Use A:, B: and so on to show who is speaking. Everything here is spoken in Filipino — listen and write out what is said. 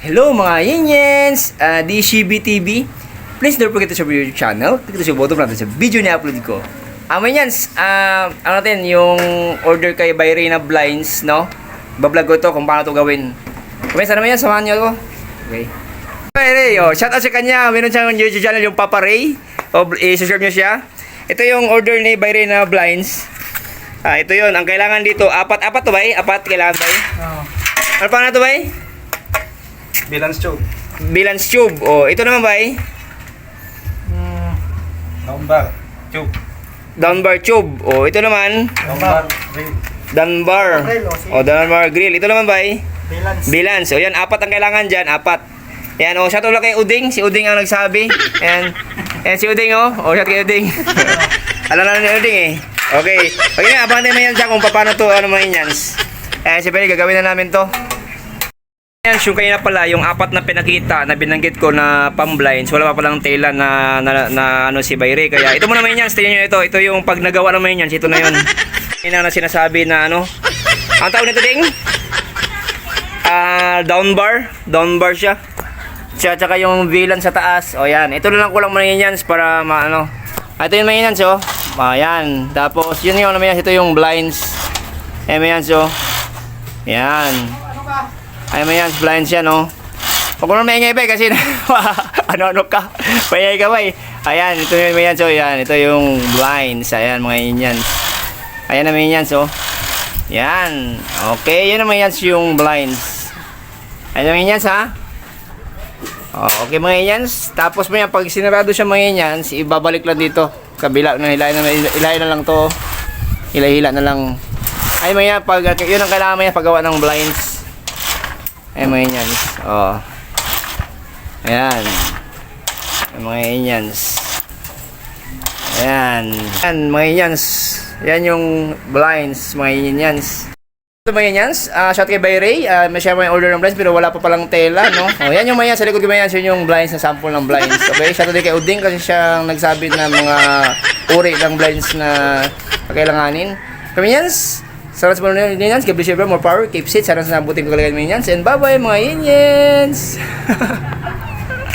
A: Hello mga Yiniens! DCB TV. Please don't forget to subscribe your channel. Click to button natin sa video na upload ko. Mga Yiniens, ano natin, yung order kay Bayray na blinds, no? Bablog ko to kung paano to gawin. Okay, sana naman yan, samahan nyo ako. Okay. Bayray, shout out sa kanya. Meron siyang YouTube channel, yung Papa Ray. I-subscribe nyo siya. Ito yung order ni Bayray na blinds. Ito yun, ang kailangan dito, apat to ba? Apat kailangan ba? Ano pa na to ba?
B: Balance tube.
A: Balance tube. Ito naman ba?
B: Lumbar tube.
A: Dunbar tube. Ito naman.
B: Lumbar grill.
A: Dunbar. Dunbar grill. Ito naman ba?
B: Balance.
A: Balance. Yan, apat ang kailangan dyan. Apat. Yan, shout out lang kay Uding. Si Uding ang nagsabi. Yan si Uding, shout kay Uding. Alam na ni Uding eh. Okay. Okay na, abangan na yan dyan kung paano to, ano mga Yiniens. Siyempre, gagawin na namin to. Yan, yung kanina pala, yung apat na pinakita na binanggit ko na pang-blinds, wala pa palang tela na ano si Bayray. Kaya ito muna naman yan, tingnan nyo ito. Ito yung pag nagawa naman yan, ito na yun. Yan na sinasabi na ano. Ang tawag nito ding? Downbar siya. Tsaka yung VLAN sa taas. Yan. Ito na lang kulang muna yan para maano. Ito yung mga yan, Ayan. Tapos yun yung naman yan, ito yung blinds. Ayan, yan. Ay, may yan, blinds yan, Huwag ko na maingay ba kasi ano ka, payay ka ba Ayan, ito yung may yan, yan. Ito yung blinds, ayan, mga yan. Ayan naman yan, yan. Okay, yan naman yan yung blinds. Ayan naman yan, ha? Okay, mga yan. Tapos may yan, pag sinarado siya mga yan, ibabalik lang dito. Kabila, hilahin na lang to. Hila na lang. Ay, mga yan, yun ang kailangan mga paggawa ng blinds. Ay, mga Yiniens. Ayan. Ay, mga Yiniens. Ayan. Ayan, mga Yiniens. Yan yung blinds, mga Yiniens. Ito mga Yiniens. Shout kay Bayray. May share mo yung order ng blinds pero wala pa palang tela, no? Yan yung mga Yiniens. Sa likod ko mga Yiniens. Yun yung blinds na sample ng blinds. Okay? Shout out kay Uding kasi siyang nagsabi na mga uri ng blinds na kailanganin. Mga Yiniens. Sana sa mga Yiniens, God bless you, more power, keep safe, sana sa nabuting ko kalagayan mga Yiniens, and bye bye mga Yiniens!